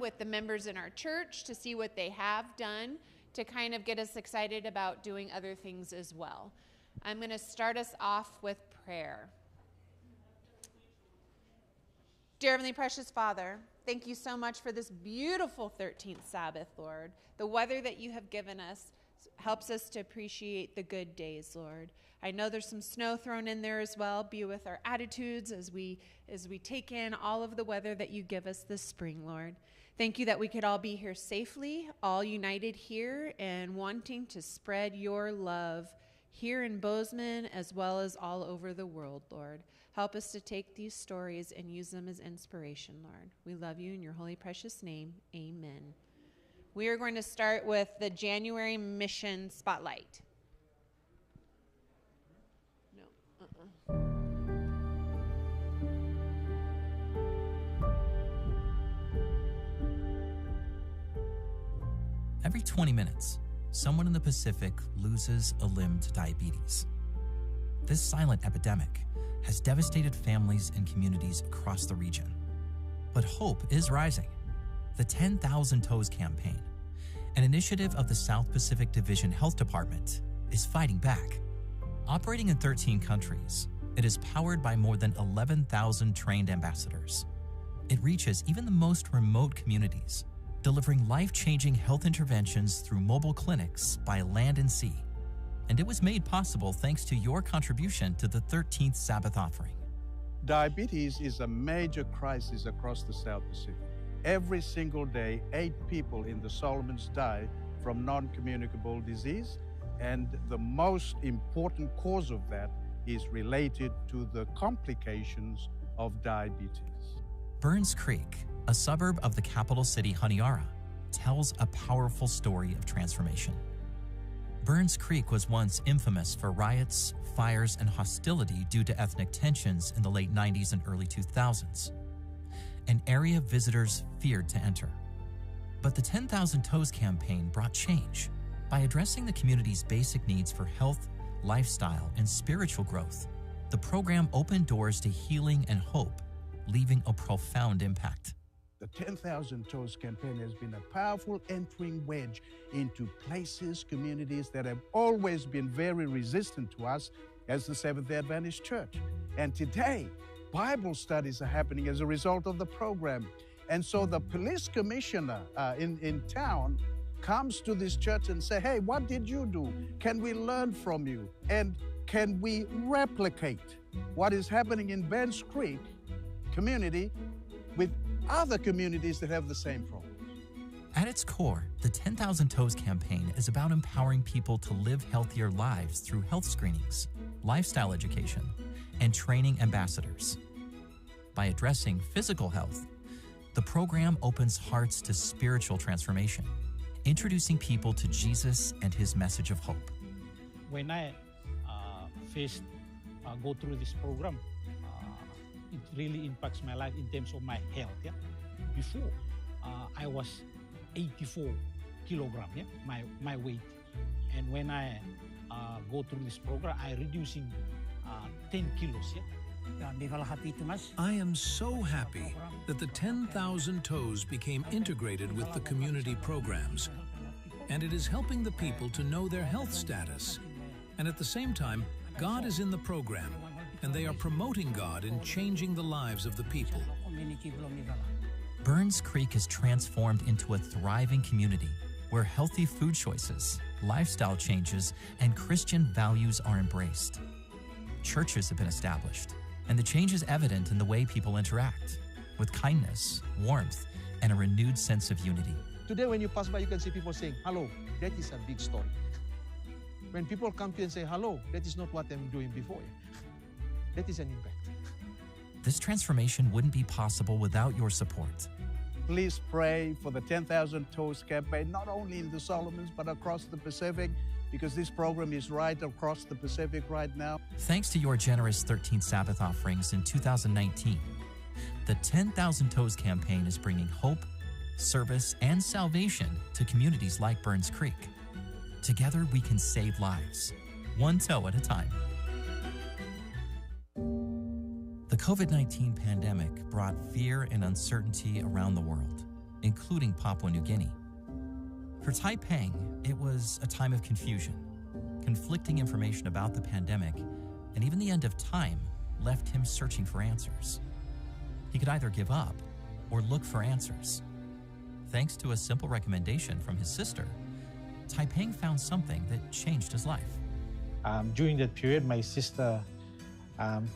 with the members in our church to see what they have done to kind of get us excited about doing other things as well. I'm going to start us off with prayer. Dear Heavenly Precious Father, thank you so much for this beautiful 13th Sabbath, Lord. The weather that you have given us helps us to appreciate the good days, Lord. I know there's some snow thrown in there as well. Be with our attitudes as we take in all of the weather that you give us this spring, Lord. Thank you that we could all be here safely, all united here and wanting to spread your love here in Bozeman as well as all over the world, Lord. Help us to take these stories and use them as inspiration, Lord. We love you in your holy, precious name. Amen. We are going to start with the January Mission Spotlight. Every 20 minutes, someone in the Pacific loses a limb to diabetes. This silent epidemic has devastated families and communities across the region. But hope is rising. The 10,000 Toes campaign, an initiative of the South Pacific Division Health Department, is fighting back. Operating in 13 countries, it is powered by more than 11,000 trained ambassadors. It reaches even the most remote communities, delivering life-changing health interventions through mobile clinics by land and sea. And it was made possible thanks to your contribution to the 13th Sabbath offering. Diabetes is a major crisis across the South Pacific. Every single day, 8 people in the Solomons die from non-communicable disease, and the most important cause of that is related to the complications of diabetes. Burns Creek, a suburb of the capital city Honiara, tells a powerful story of transformation. Burns Creek was once infamous for riots, fires, and hostility due to ethnic tensions in the late 90s and early 2000s, an area visitors feared to enter. But the 10,000 Toes campaign brought change by addressing the community's basic needs for health, lifestyle, and spiritual growth. The program opened doors to healing and hope, leaving a profound impact. The 10,000 Toes campaign has been a powerful entering wedge into places, communities that have always been very resistant to us as the Seventh-Day Adventist Church. And today, Bible studies are happening as a result of the program. And so the police commissioner in town comes to this church and say, hey, what did you do? Can we learn from you? And can we replicate what is happening in Burns Creek community with other communities that have the same problems? At its core, the 10,000 Toes campaign is about empowering people to live healthier lives through health screenings, lifestyle education, and training ambassadors. By addressing physical health, the program opens hearts to spiritual transformation, introducing people to Jesus and his message of hope. When I first go through this program, it really impacts my life in terms of my health. Yeah? Before, I was 84 kilograms, yeah? my weight. And when I go through this program, I reducing 10 kilos. Yeah? I am so happy that the 10,000 Toes became integrated with the community programs, and it is helping the people to know their health status. And at the same time, God is in the program, and they are promoting God in changing the lives of the people. Burns Creek is transformed into a thriving community where healthy food choices, lifestyle changes, and Christian values are embraced. Churches have been established, and the change is evident in the way people interact, with kindness, warmth, and a renewed sense of unity. Today, when you pass by, you can see people saying, hello. That is a big story. When people come to you and say, hello, that is not what I'm doing before. That is an impact. This transformation wouldn't be possible without your support. Please pray for the 10,000 Toes campaign, not only in the Solomons, but across the Pacific, because this program is right across the Pacific right now. Thanks to your generous 13th Sabbath offerings in 2019, the 10,000 Toes campaign is bringing hope, service, and salvation to communities like Burns Creek. Together, we can save lives, one toe at a time. The COVID-19 pandemic brought fear and uncertainty around the world, including Papua New Guinea. For Tai Peng, it was a time of confusion. Conflicting information about the pandemic and even the end of time left him searching for answers. He could either give up or look for answers. Thanks to a simple recommendation from his sister, Tai Peng found something that changed his life. During that period, my sister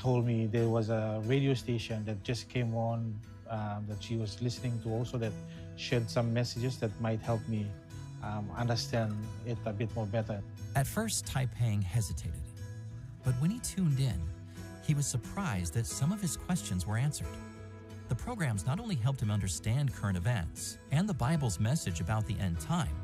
told me there was a radio station that just came on that she was listening to also that shared some messages that might help me understand it a bit more better. At first, Tai Peng hesitated, but when he tuned in, he was surprised that some of his questions were answered. The programs not only helped him understand current events and the Bible's message about the end time,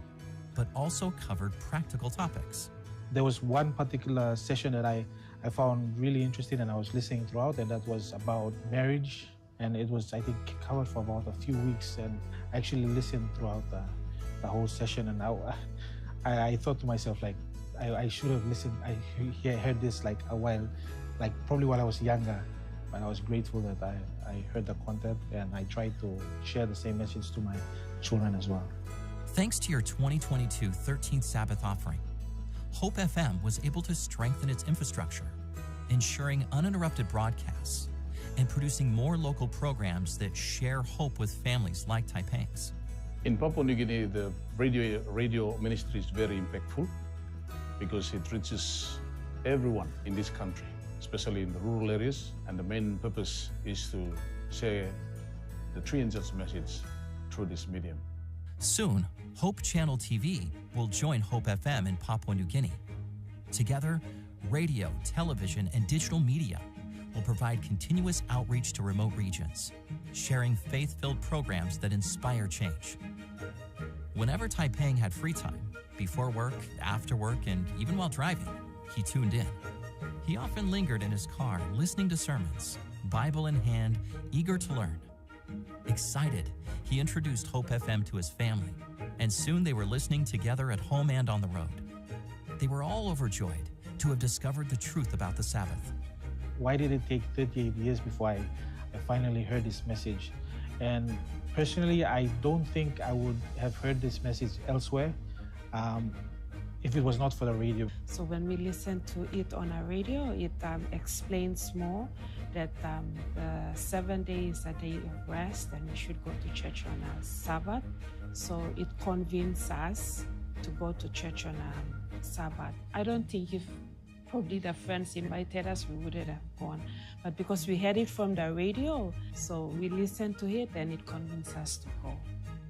but also covered practical topics. There was one particular session that I found really interesting and I was listening throughout, and that was about marriage. And it was, I think, covered for about a few weeks, and I actually listened throughout the whole session. And I thought to myself, like, I should have listened. I heard this like a while, like probably while I was younger. But I was grateful that I heard the content, and I tried to share the same message to my children as well. Thanks to your 2022 13th Sabbath offering, Hope FM was able to strengthen its infrastructure, ensuring uninterrupted broadcasts and producing more local programs that share hope with families like Tai Peng's. In Papua New Guinea, the radio ministry is very impactful because it reaches everyone in this country, especially in the rural areas, and the main purpose is to share the Three Angels message through this medium. Soon, Hope Channel TV will join Hope FM in Papua New Guinea. Together, radio, television, and digital media will provide continuous outreach to remote regions, sharing faith-filled programs that inspire change. Whenever Tai Peng had free time, before work, after work, and even while driving, he tuned in. He often lingered in his car, listening to sermons, Bible in hand, eager to learn. Excited, he introduced Hope FM to his family, and soon they were listening together at home and on the road. They were all overjoyed to have discovered the truth about the Sabbath. Why did it take 38 years before I finally heard this message? And personally, I don't think I would have heard this message elsewhere if it was not for the radio. So when we listen to it on a radio, it explains more that the 7 days is a day of rest and we should go to church on a Sabbath. So it convinced us to go to church on a Sabbath. I don't think if probably the friends invited us, we wouldn't have gone. But because we heard it from the radio, so we listened to it and it convinced us to go.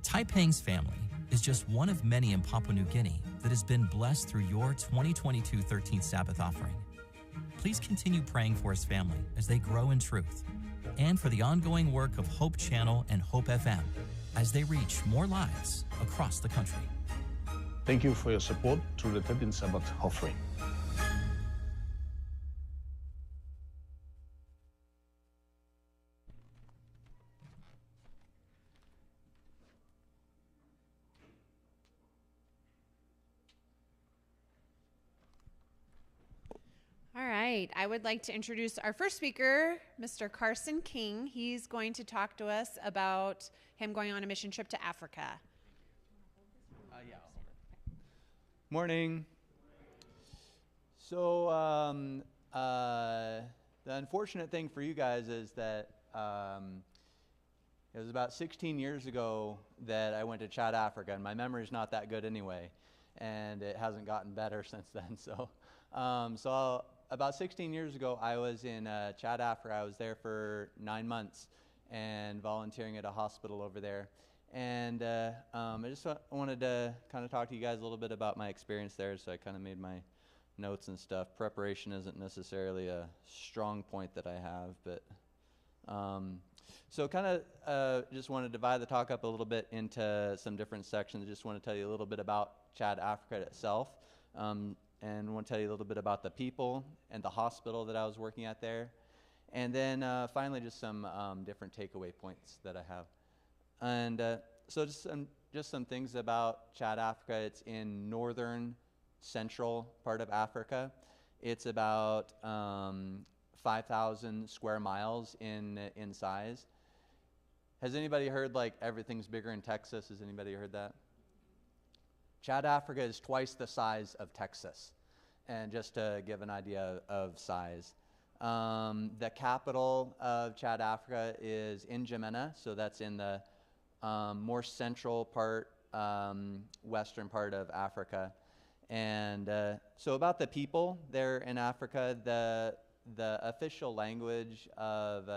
Tai Peng's family is just one of many in Papua New Guinea that has been blessed through your 2022 13th Sabbath offering. Please continue praying for his family as they grow in truth, and for the ongoing work of Hope Channel and Hope FM as they reach more lives across the country. Thank you for your support through the 13th Sabbath offering. All right, I would like to introduce our first speaker, Mr. Carson King. He's going to talk to us about him going on a mission trip to Africa. Morning. So the unfortunate thing for you guys is that it was about 16 years ago that I went to Chad, Africa, and my memory's not that good anyway, and it hasn't gotten better since then. So about 16 years ago, I was in Chad, Africa. I was there for 9 months and volunteering at a hospital over there. And I just wanted to kind of talk to you guys a little bit about my experience there, so I kind of made my notes and stuff. Preparation isn't necessarily a strong point that I have, but so kind of just want to divide the talk up a little bit into some different sections. I just want to tell you a little bit about Chad, Africa itself, and want to tell you a little bit about the people and the hospital that I was working at there. And then finally, just some different takeaway points that I have. And so just some things about Chad, Africa. It's in northern central part of Africa. It's about 5,000 square miles in size. Has anybody heard like everything's bigger in Texas? Has anybody heard that? Chad, Africa is twice the size of Texas. And just to give an idea of size. The capital of Chad, Africa is N'Djamena, so that's in the more central part, western part of Africa. And so about the people there in Africa, the official language of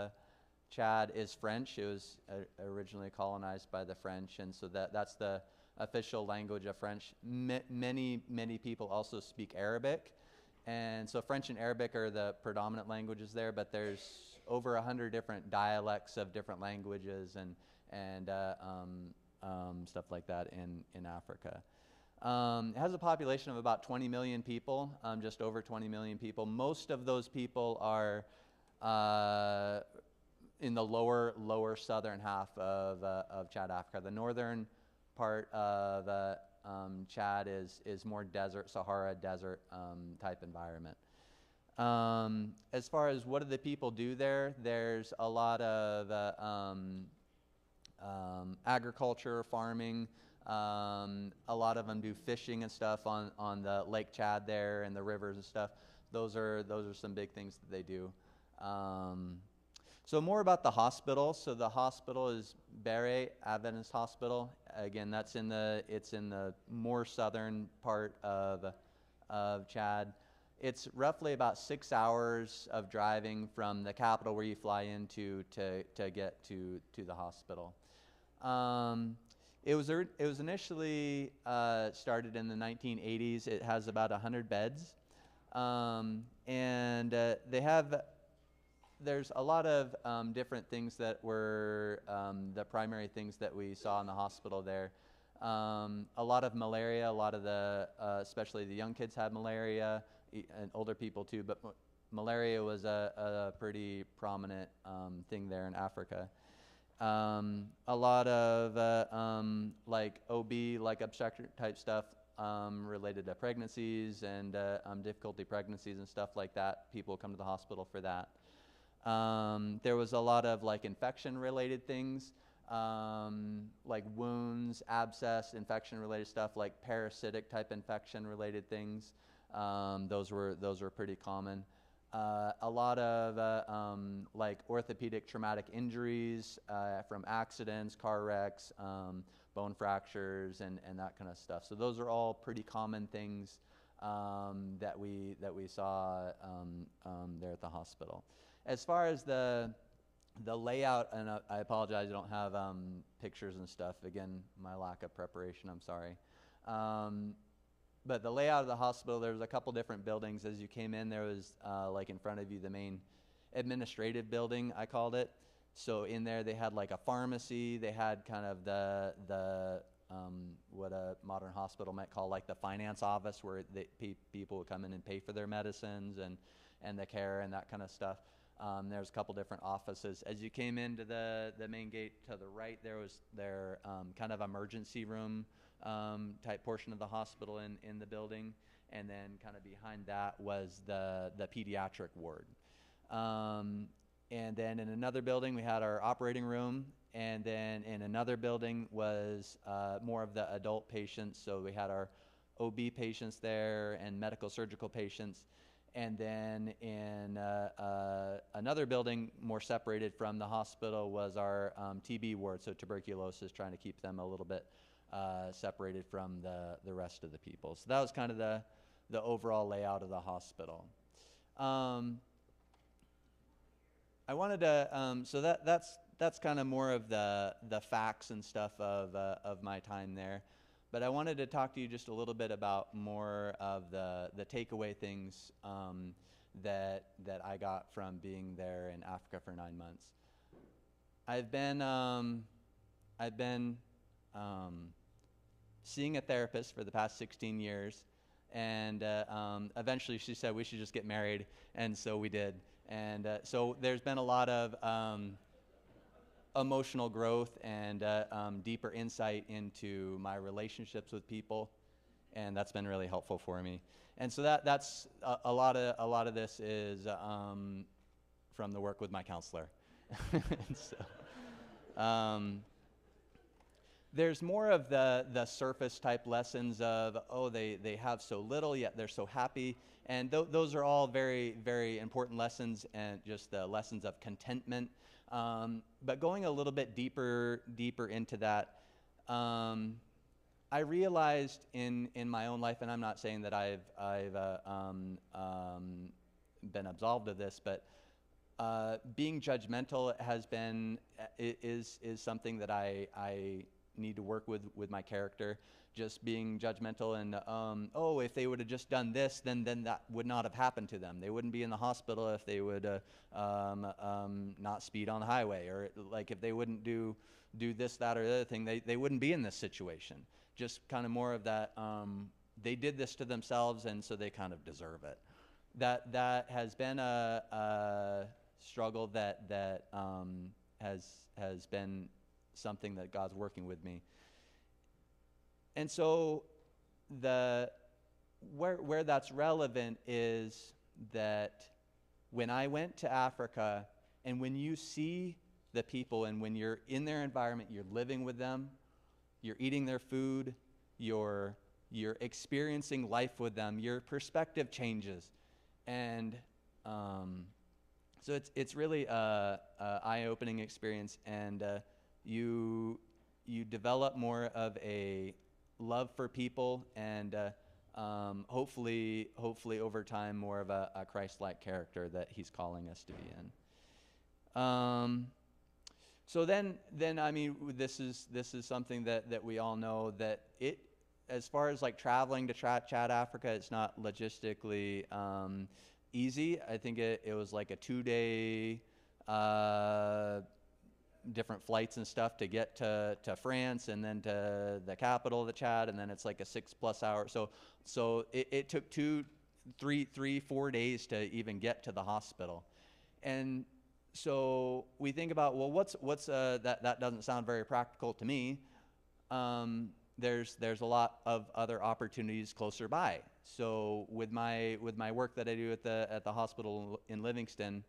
Chad is French. It was originally colonized by the French, and so that's the official language of French. Many people also speak Arabic, and so French and Arabic are the predominant languages there, but there's over 100 different dialects of different languages and stuff like that in Africa. It has a population of about 20 million people, just over 20 million people. Most of those people are in the lower southern half of Chad, Africa. The northern part of Chad is more desert, Sahara desert type environment. As far as what do the people do there, there's a lot of agriculture, farming. A lot of them do fishing and stuff on the Lake Chad there and the rivers and stuff. Those are some big things that they do. So more about the hospital. So the hospital is Bere Adventist Hospital. Again, it's in the more southern part of Chad. It's roughly about 6 hours of driving from the capital where you fly into to get to the hospital. It was initially started in the 1980s. It has about 100 beds, and there's a lot of different things that were the primary things that we saw in the hospital there. A lot of malaria. A lot of especially the young kids had malaria, and older people too. But malaria was a pretty prominent thing there in Africa. A lot of like OB, like obstetric type stuff related to pregnancies and difficulty pregnancies and stuff like that. People come to the hospital for that. There was a lot of like infection related things, like wounds, abscess, infection related stuff, like parasitic type infection related things. Those were pretty common. A lot of like orthopedic traumatic injuries from accidents, car wrecks, bone fractures, and that kind of stuff. So those are all pretty common things that we saw there at the hospital. As far as the layout, and I apologize, I don't have pictures and stuff. Again, my lack of preparation, I'm sorry. But the layout of the hospital, there was a couple different buildings. As you came in, there was, like in front of you, the main administrative building, I called it. So in there, they had like a pharmacy. They had kind of the what a modern hospital might call like the finance office, where people would come in and pay for their medicines and the care and that kind of stuff. There's a couple different offices. As you came into the main gate to the right, there was their kind of emergency room type portion of the hospital in the building, and then kind of behind that was the pediatric ward. And then in another building we had our operating room, and then in another building was more of the adult patients. So we had our OB patients there and medical surgical patients. And then in another building more separated from the hospital was our TB ward, so tuberculosis, trying to keep them a little bit separated from the rest of the people. So that was kind of the overall layout of the hospital. I wanted to, so that's kind of more of the facts and stuff of my time there. But I wanted to talk to you just a little bit about more of the takeaway things that I got from being there in Africa for 9 months. I've been seeing a therapist for the past 16 years, and eventually she said we should just get married, and so we did. And so there's been a lot of emotional growth and deeper insight into my relationships with people, and that's been really helpful for me. And so that's a lot of this is from the work with my counselor. There's more of the surface type lessons of, oh, they have so little, yet they're so happy. And those are all very, very important lessons, and just the lessons of contentment. But going a little bit deeper into that, I realized in my own life, and I'm not saying that I've been absolved of this, but being judgmental is something that I need to work with my character. Just being judgmental and oh, if they would have just done this, then that would not have happened to them. They wouldn't be in the hospital if they would not speed on the highway, or like if they wouldn't do this, that, or the other thing, they wouldn't be in this situation. Just kind of more of that, they did this to themselves, and so they kind of deserve it. That has been a struggle that has been something that God's working with me. And so where that's relevant is that when I went to Africa, and when you see the people, and when you're in their environment, you're living with them, you're eating their food, you're experiencing life with them, your perspective changes. And so it's really a eye-opening experience, and you develop more of a love for people, and hopefully over time more of a Christ-like character that He's calling us to be in. So then I mean, this is something that we all know, that it, as far as like traveling to Chad, Africa, it's not logistically easy. I think it was like a 2-day different flights and stuff to get to France, and then to the capital of the Chad, and then it's like a 6+ hour. So it took 2, 3, 4 days to even get to the hospital. And so we think about, well, what's that doesn't sound very practical to me. There's a lot of other opportunities closer by. So with my work that I do at the hospital in Livingston,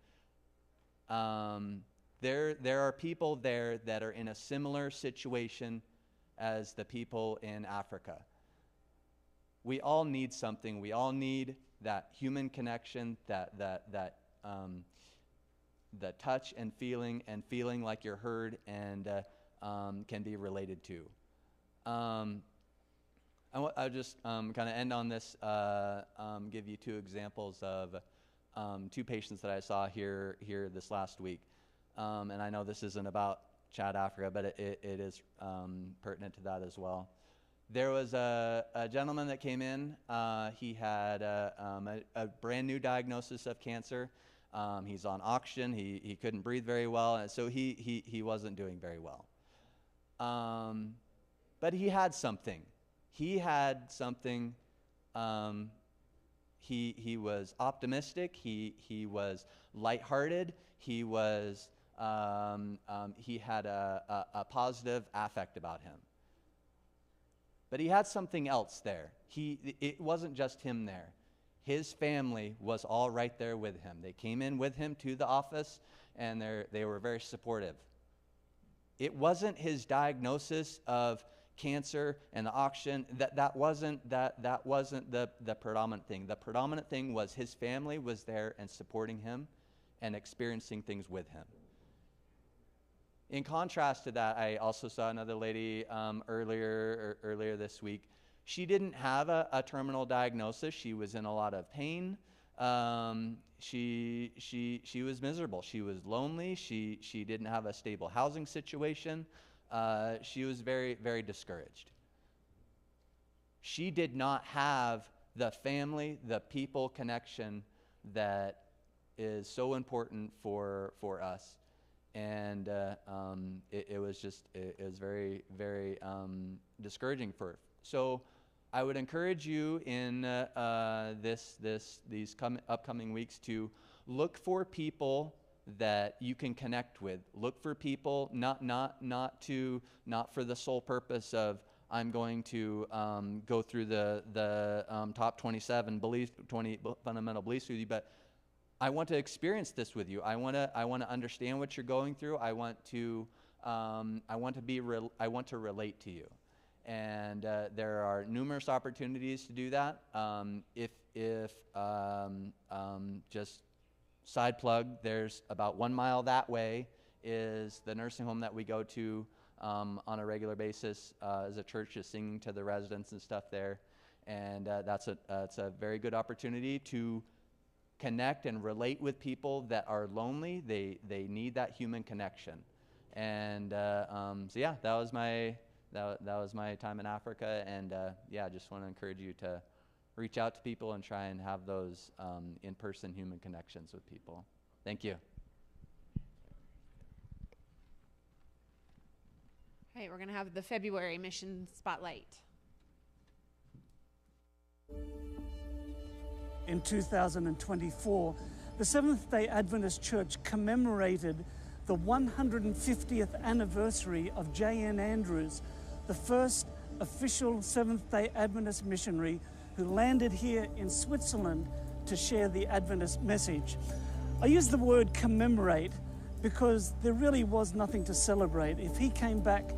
there are people there that are in a similar situation as the people in Africa. We all need something. We all need that human connection, that the touch and feeling like you're heard and can be related to. I'll just kind of end on this, give you 2 examples of 2 patients that I saw here this last week. And I know this isn't about Chad, Africa, but it is pertinent to that as well. There was a gentleman that came in. He had a brand new diagnosis of cancer. He's on oxygen. He couldn't breathe very well, and so he wasn't doing very well. But he had something. He was optimistic. He was lighthearted. He had a positive affect about him. But he had something else there. It wasn't just him there. His family was all right there with him. They came in with him to the office, and they were very supportive. It wasn't his diagnosis of cancer and the oxygen. That wasn't the predominant thing. The predominant thing was his family was there and supporting him and experiencing things with him. In contrast to that, I also saw another lady earlier this week. She didn't have a terminal diagnosis. She was in a lot of pain. She was miserable. She was lonely. She didn't have a stable housing situation. She was very, very discouraged. She did not have the family, the people connection that is so important for us. And it was very, very discouraging for her. So I would encourage you in these upcoming weeks to look for people that you can connect with. Look for people not for the sole purpose of I'm going to go through the top 27 fundamental beliefs with you, but I want to experience this with you. I want to understand what you're going through. I want to I want to relate to you. And there are numerous opportunities to do that. Just side plug, there's about 1 mile that way is the nursing home that we go to on a regular basis as a church, is singing to the residents and stuff there. And that's a very good opportunity to connect and relate with people that are lonely. They need that human connection. And so yeah, that was my time in Africa. And yeah, just want to encourage you to reach out to people and try and have those in-person human connections with people. Thank you. All right, we're going to have the February mission spotlight. In 2024, the Seventh-day Adventist Church commemorated the 150th anniversary of J.N. Andrews, the first official Seventh-day Adventist missionary who landed here in Switzerland to share the Adventist message. I use the word commemorate because there really was nothing to celebrate. If he came back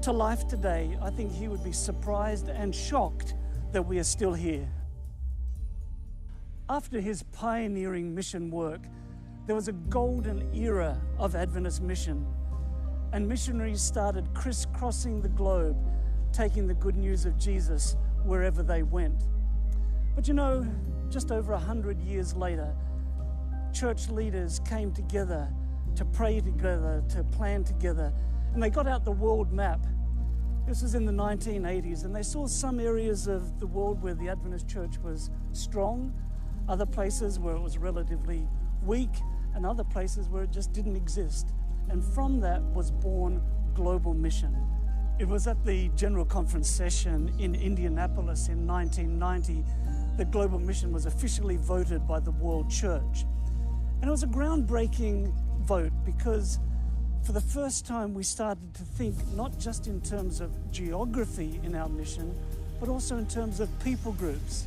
to life today, I think he would be surprised and shocked that we are still here. After his pioneering mission work, there was a golden era of Adventist mission, and missionaries started crisscrossing the globe, taking the good news of Jesus wherever they went. But you know, just over 100 years later, church leaders came together to pray together, to plan together, and they got out the world map. This was in the 1980s, and they saw some areas of the world where the Adventist church was strong, other places where it was relatively weak, and other places where it just didn't exist. And from that was born Global Mission. It was at the General Conference session in Indianapolis in 1990 that Global Mission was officially voted by the World Church. And it was a groundbreaking vote because for the first time we started to think not just in terms of geography in our mission, but also in terms of people groups.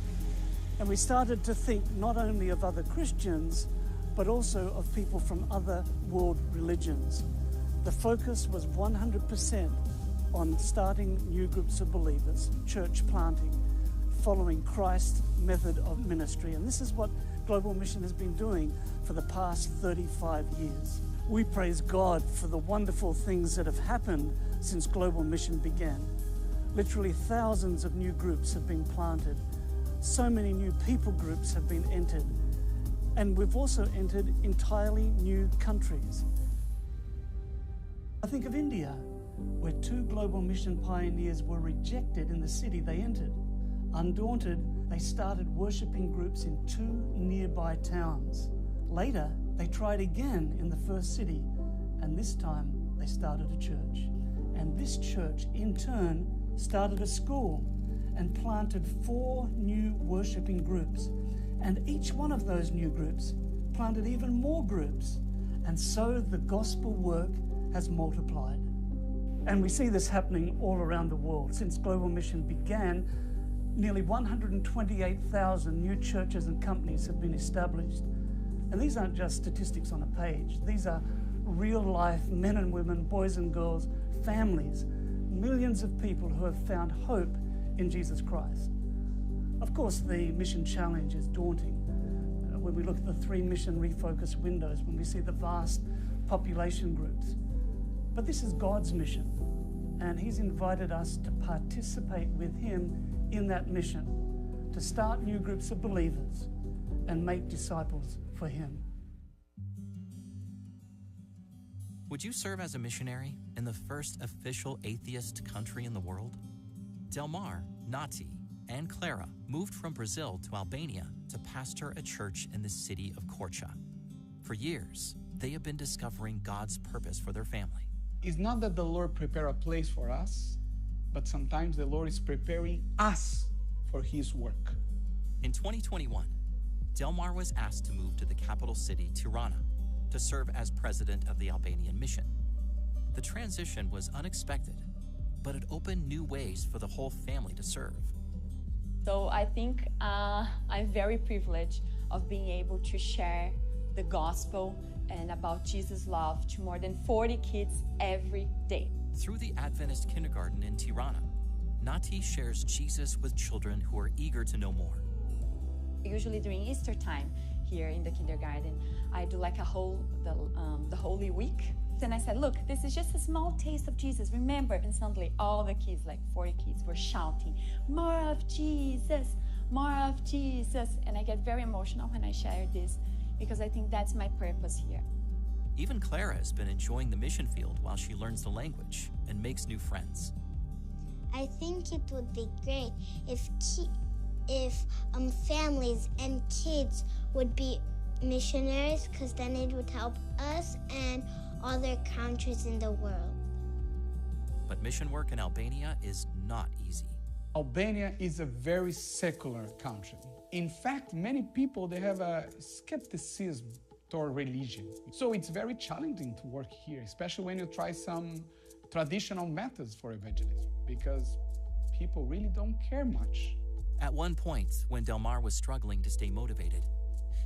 And we started to think not only of other Christians, but also of people from other world religions. The focus was 100% on starting new groups of believers, church planting, following Christ's method of ministry. And this is what Global Mission has been doing for the past 35 years. We praise God for the wonderful things that have happened since Global Mission began. Literally thousands of new groups have been planted. So many new people groups have been entered. And we've also entered entirely new countries. I think of India, where 2 Global Mission pioneers were rejected in the city they entered. Undaunted, they started worshiping groups in 2 nearby towns. Later, they tried again in the first city, and this time they started a church. And this church, in turn, started a school and planted 4 new worshiping groups. And each one of those new groups planted even more groups. And so the gospel work has multiplied. And we see this happening all around the world. Since Global Mission began, nearly 128,000 new churches and companies have been established. And these aren't just statistics on a page. These are real life men and women, boys and girls, families, millions of people who have found hope in Jesus Christ. Of course, the mission challenge is daunting. When we look at the 3 mission refocus windows, when we see the vast population groups. But this is God's mission, and He's invited us to participate with Him in that mission, to start new groups of believers and make disciples for Him. Would you serve as a missionary in the first official atheist country in the world? Delmar, Nati, and Clara moved from Brazil to Albania to pastor a church in the city of Korça. For years, they have been discovering God's purpose for their family. It's not that the Lord prepared a place for us, but sometimes the Lord is preparing us for His work. In 2021, Delmar was asked to move to the capital city, Tirana, to serve as president of the Albanian mission. The transition was unexpected, but it opened new ways for the whole family to serve. So I think I'm very privileged of being able to share the gospel and about Jesus' love to more than 40 kids every day. Through the Adventist kindergarten in Tirana, Nati shares Jesus with children who are eager to know more. Usually during Easter time here in the kindergarten, I do like the Holy Week. Then I said, look, this is just a small taste of Jesus. Remember, and suddenly all the kids, like 40 kids, were shouting, more of Jesus, more of Jesus. And I get very emotional when I share this because I think that's my purpose here. Even Clara has been enjoying the mission field while she learns the language and makes new friends. I think it would be great if families and kids would be missionaries, because then it would help us and other countries in the world. But mission work in Albania is not easy. Albania is a very secular country. In fact, many people, they have a skepticism toward religion. So it's very challenging to work here, especially when you try some traditional methods for evangelism, because people really don't care much. At one point, when Delmar was struggling to stay motivated,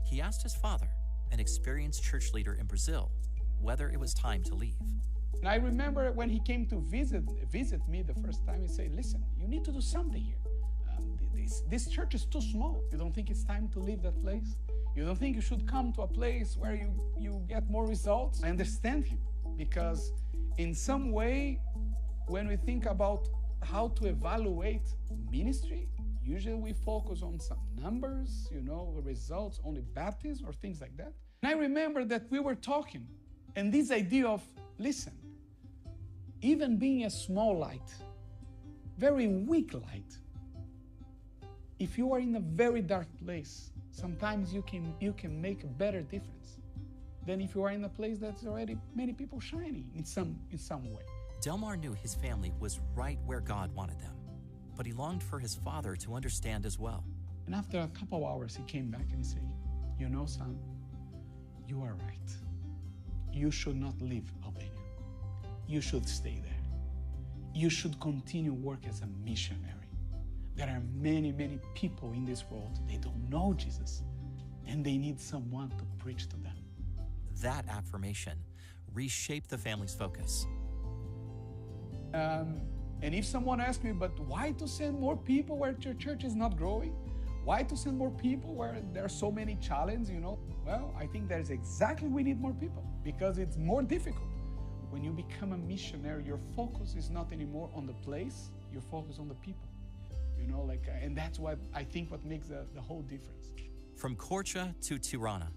he asked his father, an experienced church leader in Brazil, whether it was time to leave. And I remember when he came to visit me the first time, he said, listen, you need to do something here. This church is too small. You don't think it's time to leave that place? You don't think you should come to a place where you get more results? I understand him, because in some way, when we think about how to evaluate ministry, usually we focus on some numbers, results, only baptism or things like that. And I remember that we were talking, and this idea of, listen, even being a small light, very weak light, if you are in a very dark place, sometimes you can make a better difference than if you are in a place that's already many people shining in some way. Delmar knew his family was right where God wanted them, but he longed for his father to understand as well. And after a couple of hours, he came back and he said, son, you are right. You should not leave Albania. You should stay there. You should continue work as a missionary. There are many, many people in this world, they don't know Jesus, and they need someone to preach to them. That affirmation reshaped the family's focus. And if someone asks me, but why to send more people where your church is not growing? Why to send more people where there are so many challenges, Well, I think that's exactly we need more people, because it's more difficult. When you become a missionary, your focus is not anymore on the place, your focus on the people. And that's what I think what makes the whole difference. From Korcha to Tirana,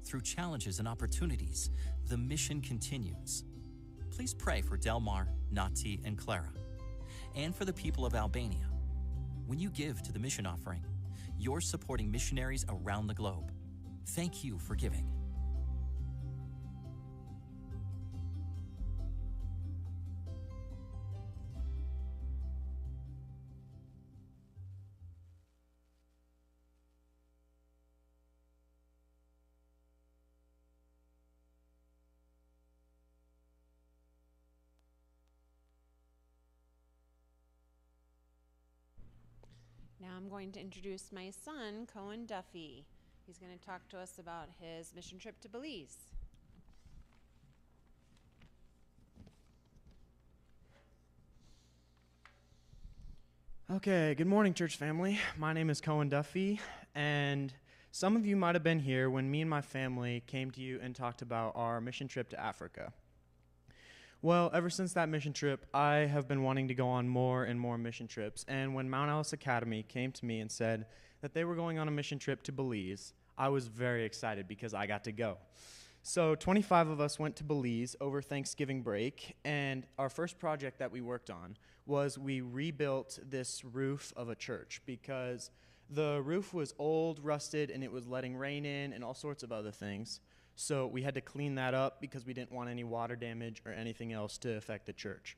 through challenges and opportunities, the mission continues. Please pray for Delmar, Nati, and Clara, and for the people of Albania. When you give to the mission offering, you're supporting missionaries around the globe. Thank you for giving. Now I'm going to introduce my son, Cohen Duffy. He's going to talk to us about his mission trip to Belize. Okay, good morning, church family. My name is Cohen Duffy, and some of you might have been here when me and my family came to you and talked about our mission trip to Africa. Well, ever since that mission trip, I have been wanting to go on more and more mission trips, and when Mount Alice Academy came to me and said that they were going on a mission trip to Belize, I was very excited because I got to go. So 25 of us went to Belize over Thanksgiving break, and our first project that we worked on was we rebuilt this roof of a church because the roof was old, rusted, and it was letting rain in and all sorts of other things. So we had to clean that up because we didn't want any water damage or anything else to affect the church.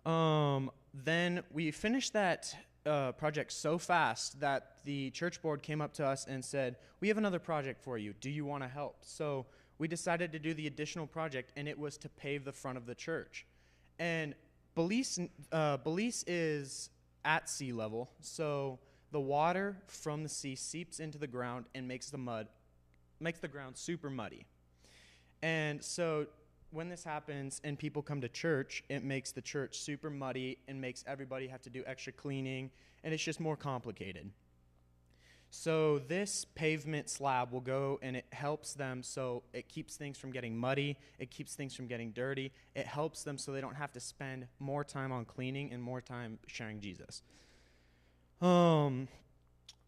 Then we finished that project so fast that the church board came up to us and said, we have another project for you. Do you want to help? So we decided to do the additional project, and it was to pave the front of the church. And Belize is at sea level, so the water from the sea seeps into the ground and makes the ground super muddy. And so when this happens and people come to church, it makes the church super muddy and makes everybody have to do extra cleaning, and it's just more complicated. So this pavement slab will go and it helps them, so it keeps things from getting muddy, it keeps things from getting dirty, it helps them so they don't have to spend more time on cleaning and more time sharing Jesus.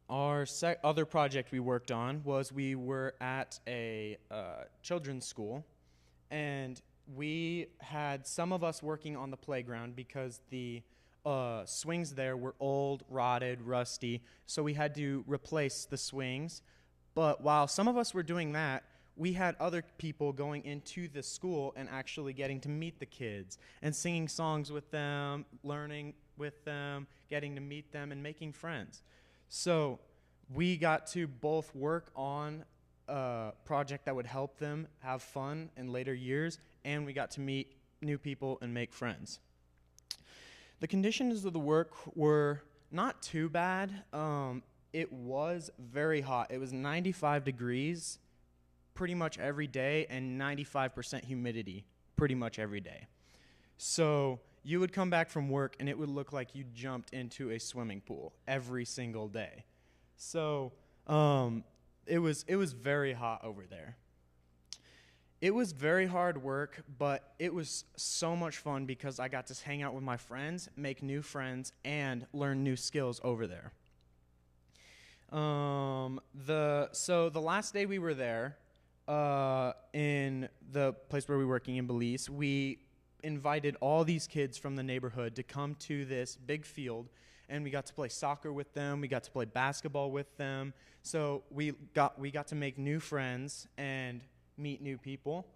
Our other project we worked on was we were at a children's school, and we had some of us working on the playground because the swings there were old, rotted, rusty, so we had to replace the swings. But while some of us were doing that, we had other people going into the school and actually getting to meet the kids and singing songs with them, learning with them, getting to meet them, and making friends. So we got to both work on a project that would help them have fun in later years, and we got to meet new people and make friends. The conditions of the work were not too bad. It was very hot. It was 95 degrees pretty much every day and 95% humidity pretty much every day. So you would come back from work and it would look like you jumped into a swimming pool every single day. So it was very hot over there. It was very hard work, but it was so much fun because I got to hang out with my friends, make new friends, and learn new skills over there. So the last day we were there, in the place where we were working in Belize, we invited all these kids from the neighborhood to come to this big field, and we got to play soccer with them, we got to play basketball with them. So we got to make new friends and meet new people.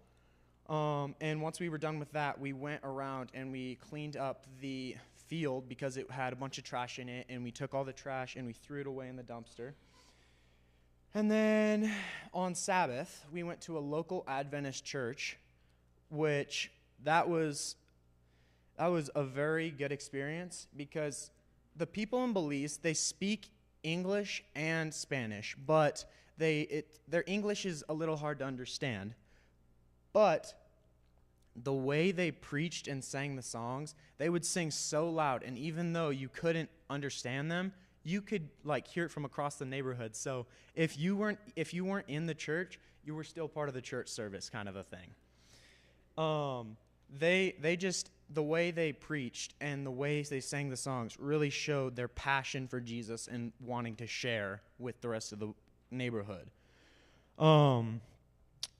And once we were done with that, we went around and we cleaned up the field because it had a bunch of trash in it, and we took all the trash and we threw it away in the dumpster. And then on Sabbath, we went to a local Adventist church, which that was a very good experience because the people in Belize, they speak English and Spanish, but their English is a little hard to understand. But the way they preached and sang the songs, they would sing so loud, and even though you couldn't understand them, you could hear it from across the neighborhood. So if you weren't in the church, you were still part of the church service, kind of a thing. The way they preached and the ways they sang the songs really showed their passion for Jesus and wanting to share with the rest of the neighborhood.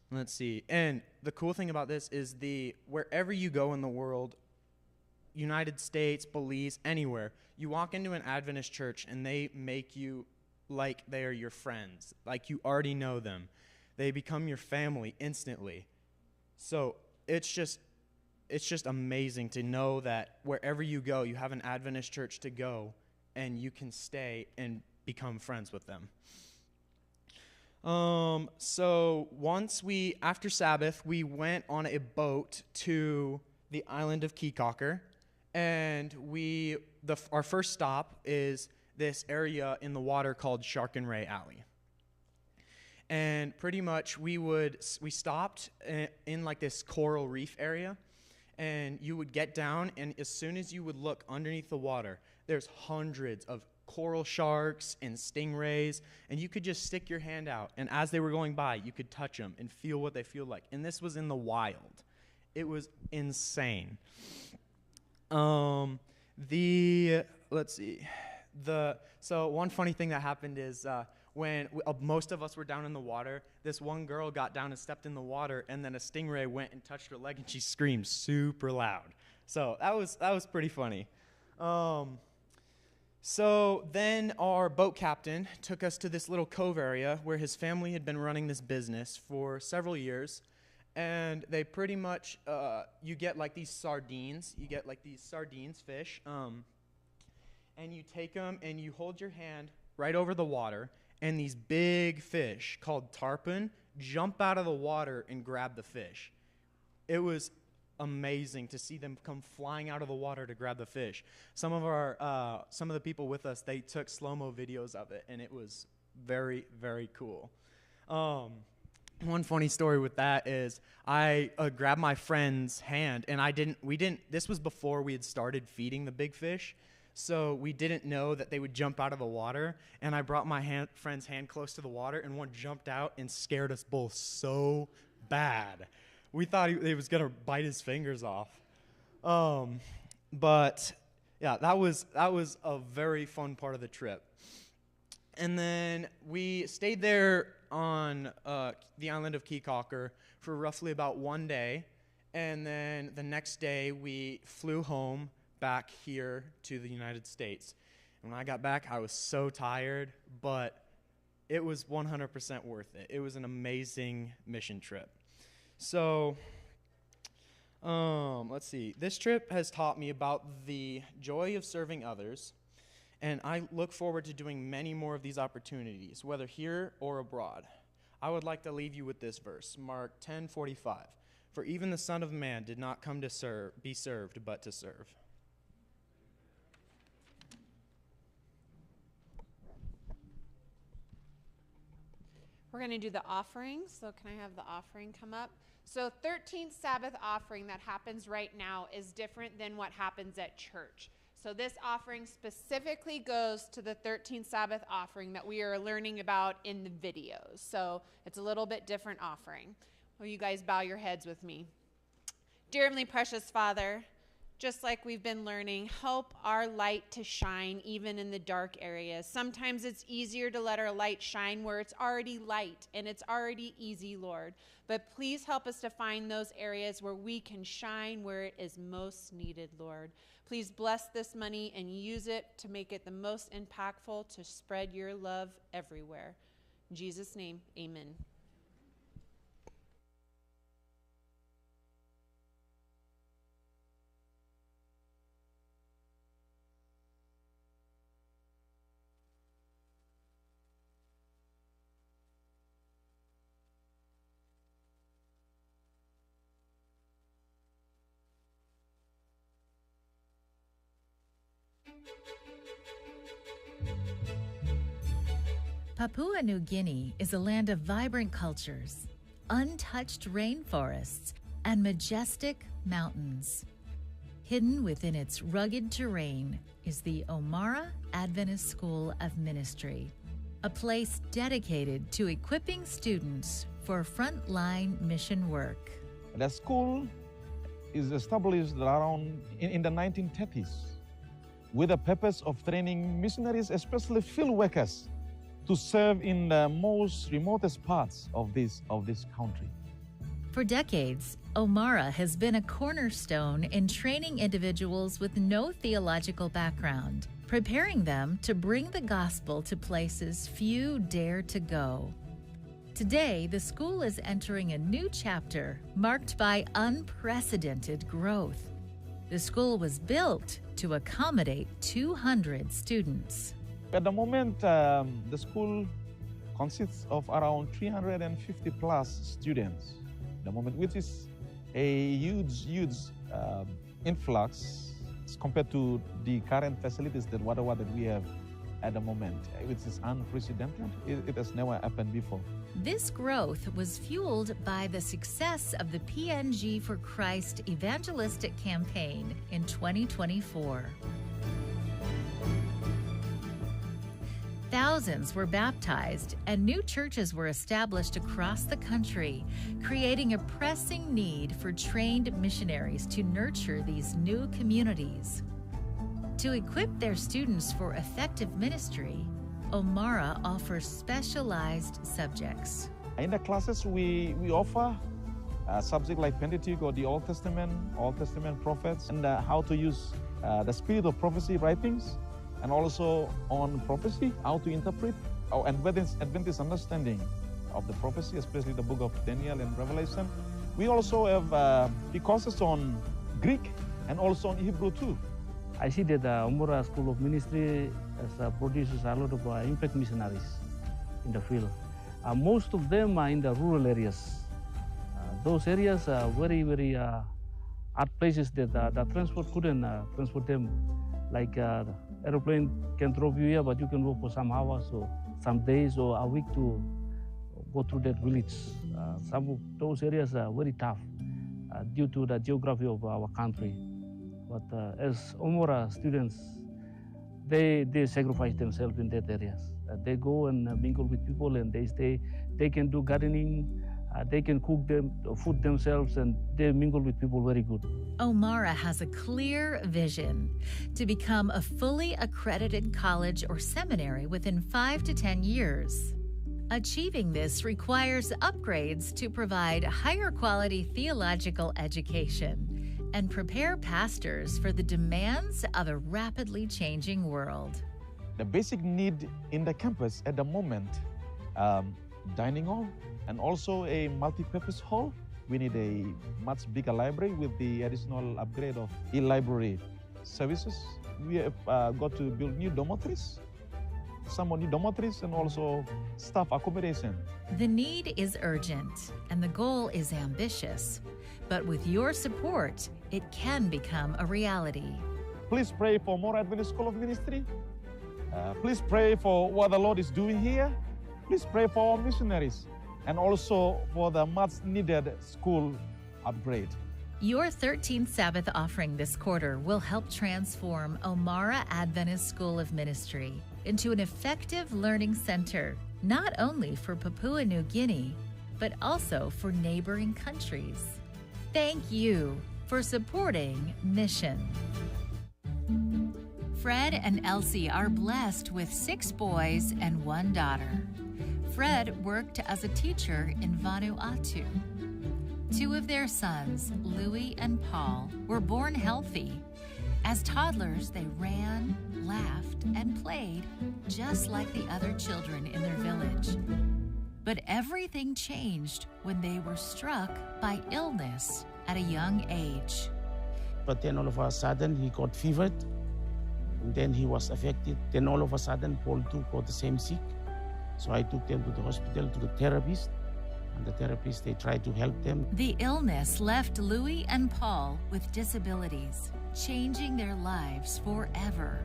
Let's see. And the cool thing about this is wherever you go in the world, United States, Belize, anywhere, you walk into an Adventist church and they make you like they are your friends, like you already know them. They become your family instantly. So it's just amazing to know that wherever you go, you have an Adventist church to go and you can stay and become friends with them. So after Sabbath, we went on a boat to the island of Keekocker, and our first stop is this area in the water called Shark and Ray Alley. And pretty much we stopped in this coral reef area, and you would get down, and as soon as you would look underneath the water, there's hundreds of coral sharks and stingrays, and you could just stick your hand out, and as they were going by, you could touch them and feel what they feel like. And this was in the wild. It was insane. So one funny thing that happened is when most of us were down in the water, this one girl got down and stepped in the water, and then a stingray went and touched her leg, and she screamed super loud. So that was pretty funny. So then our boat captain took us to this little cove area where his family had been running this business for several years. And they pretty much, you get these sardines. You get these sardines fish. And you take them and you hold your hand right over the water. And these big fish called tarpon jump out of the water and grab the fish. It was amazing to see them come flying out of the water to grab the fish. Some of the people with us, they took slow-mo videos of it, and it was very, very cool. one funny story with that is I grabbed my friend's hand, and this was before we had started feeding the big fish, so we didn't know that they would jump out of the water, and I brought my friend's hand close to the water, and one jumped out and scared us both so bad. We thought he was going to bite his fingers off. But yeah, that was a very fun part of the trip. And then we stayed there on the island of Keycocker for roughly about 1 day. And then the next day we flew home back here to the United States. And when I got back, I was so tired, but it was 100% worth it. It was an amazing mission trip. So, let's see. This trip has taught me about the joy of serving others, and I look forward to doing many more of these opportunities, whether here or abroad. I would like to leave you with this verse, Mark 10:45. For even the Son of Man did not come to be served, but to serve. We're going to do the offering. So can I have the offering come up? So 13th Sabbath offering that happens right now is different than what happens at church. So this offering specifically goes to the 13th Sabbath offering that we are learning about in the videos. So it's a little bit different offering. Will you guys bow your heads with me? Dear Heavenly Precious Father, just like we've been learning, help our light to shine even in the dark areas. Sometimes it's easier to let our light shine where it's already light and it's already easy, Lord. But please help us to find those areas where we can shine where it is most needed, Lord. Please bless this money and use it to make it the most impactful to spread your love everywhere. In Jesus' name, amen. Papua New Guinea is a land of vibrant cultures, untouched rainforests, and majestic mountains. Hidden within its rugged terrain is the Omara Adventist School of Ministry, a place dedicated to equipping students for frontline mission work. The school is established around in the 1930s with the purpose of training missionaries, especially field workers, to serve in the most remotest parts of this country. For decades, Omara has been a cornerstone in training individuals with no theological background, preparing them to bring the gospel to places few dare to go. Today, the school is entering a new chapter marked by unprecedented growth. The school was built to accommodate 200 students. At the moment, the school consists of around 350 plus students at the moment, which is a huge influx compared to the current facilities that we have at the moment, which is unprecedented. It has never happened before. This growth was fueled by the success of the PNG for Christ evangelistic campaign in 2024. Thousands were baptized and new churches were established across the country, creating a pressing need for trained missionaries to nurture these new communities. To equip their students for effective ministry, Omara offers specialized subjects. In the classes, we offer a subject like Pentateuch or the Old Testament prophets, and how to use the spirit of prophecy writings, and also on prophecy, how to interpret, and Adventist understanding of the prophecy, especially the book of Daniel and Revelation. We also have the courses on Greek and also on Hebrew too. I see that the Omara School of Ministry produces a lot of impact missionaries in the field. Most of them are in the rural areas. Those areas are very, very hard places that the transport couldn't transport them. Like aeroplane can drop you here, but you can walk for some hours or some days or a week to go through that village. Some of those areas are very tough due to the geography of our country. But as Omora students, they sacrifice themselves in that areas. They go and mingle with people, and they stay. They can do gardening. They can cook food themselves, and they mingle with people very good. Omara has a clear vision to become a fully accredited college or seminary within 5 to 10 years. Achieving this requires upgrades to provide higher quality theological education and prepare pastors for the demands of a rapidly changing world. The basic need in the campus at the moment, dining hall, and also a multi-purpose hall. We need a much bigger library with the additional upgrade of e-library services. We have got to build new dormitories, some new dormitories, and also staff accommodation. The need is urgent and the goal is ambitious, but with your support, it can become a reality. Please pray for more Adventist School of Ministry. Please pray for what the Lord is doing here. Please pray for our missionaries, and also for the much-needed school upgrade. Your 13th Sabbath offering this quarter will help transform Omara Adventist School of Ministry into an effective learning center, not only for Papua New Guinea, but also for neighboring countries. Thank you for supporting Mission. Fred and Elsie are blessed with 6 boys and 1 daughter. Fred worked as a teacher in Vanuatu. 2 of their sons, Louis and Paul, were born healthy. As toddlers, they ran, laughed, and played just like the other children in their village. But everything changed when they were struck by illness at a young age. But then all of a sudden he got fevered, and then he was affected. Then all of a sudden Paul too got the same sick. So I took them to the hospital, to the therapist, and the therapist, they tried to help them. The illness left Louis and Paul with disabilities, changing their lives forever.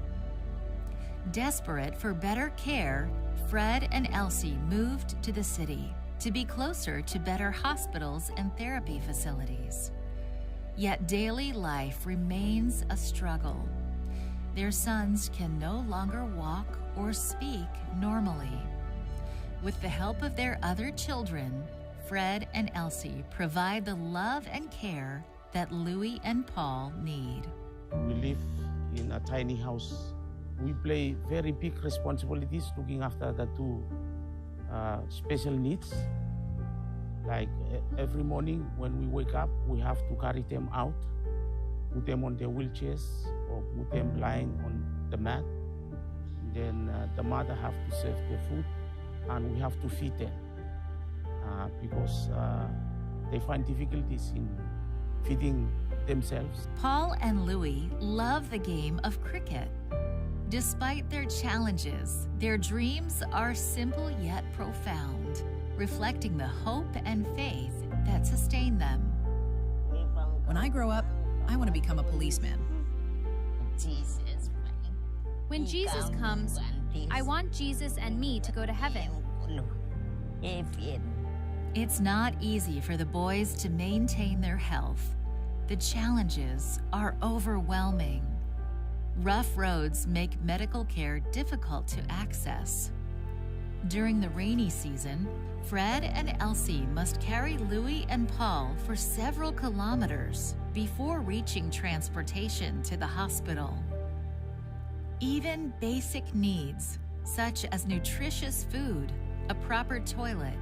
Desperate for better care, Fred and Elsie moved to the city to be closer to better hospitals and therapy facilities. Yet daily life remains a struggle. Their sons can no longer walk or speak normally. With the help of their other children, Fred and Elsie provide the love and care that Louis and Paul need. We live in a tiny house. We play very big responsibilities looking after the 2 special needs. Like every morning when we wake up, we have to carry them out, put them on their wheelchairs, or put them lying on the mat. Then the mother have to serve their food, and we have to feed them because they find difficulties in feeding themselves. Paul and Louis love the game of cricket. Despite their challenges, their dreams are simple yet profound, reflecting the hope and faith that sustain them. When I grow up, I want to become a policeman. When Jesus comes, I want Jesus and me to go to heaven. It's not easy for the boys to maintain their health. The challenges are overwhelming. Rough roads make medical care difficult to access. During the rainy season, Fred and Elsie must carry Louis and Paul for several kilometers before reaching transportation to the hospital. Even basic needs, such as nutritious food, a proper toilet,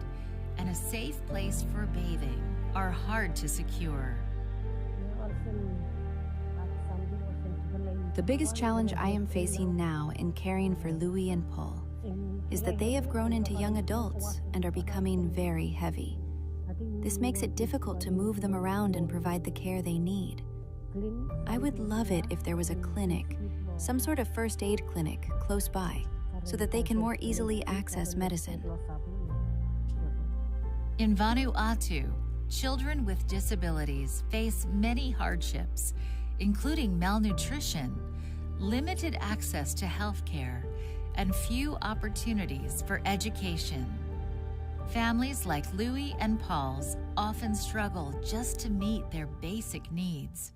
and a safe place for bathing, are hard to secure. The biggest challenge I am facing now in caring for Louis and Paul is that they have grown into young adults and are becoming very heavy. This makes it difficult to move them around and provide the care they need. I would love it if there was a clinic, some sort of first aid clinic close by, so that they can more easily access medicine. In Vanuatu, children with disabilities face many hardships, including malnutrition, limited access to health care, and few opportunities for education. Families like Louie and Paul's often struggle just to meet their basic needs.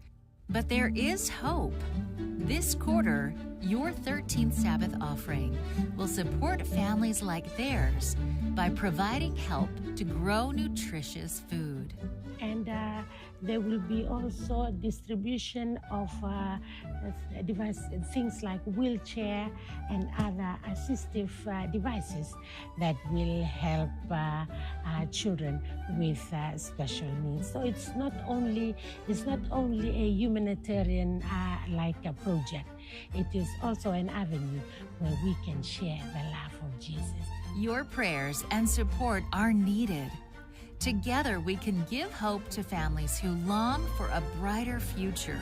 But there is hope. This quarter, your 13th Sabbath offering will support families like theirs by providing help to grow nutritious food. And there will be also distribution of things like wheelchair and other assistive devices that will help children with special needs. So it's not only a humanitarian like a project. It is also an avenue where we can share the love of Jesus. Your prayers and support are needed. Together, we can give hope to families who long for a brighter future.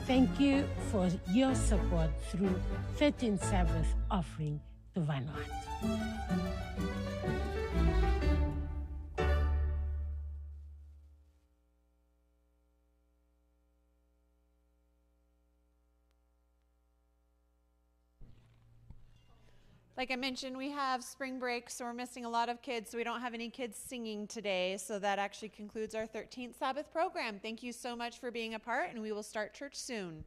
Thank you for your support through 13th Sabbath offering to Vanuatu. Like I mentioned, we have spring break, so we're missing a lot of kids, so we don't have any kids singing today. So that actually concludes our 13th Sabbath program. Thank you so much for being a part, and we will start church soon.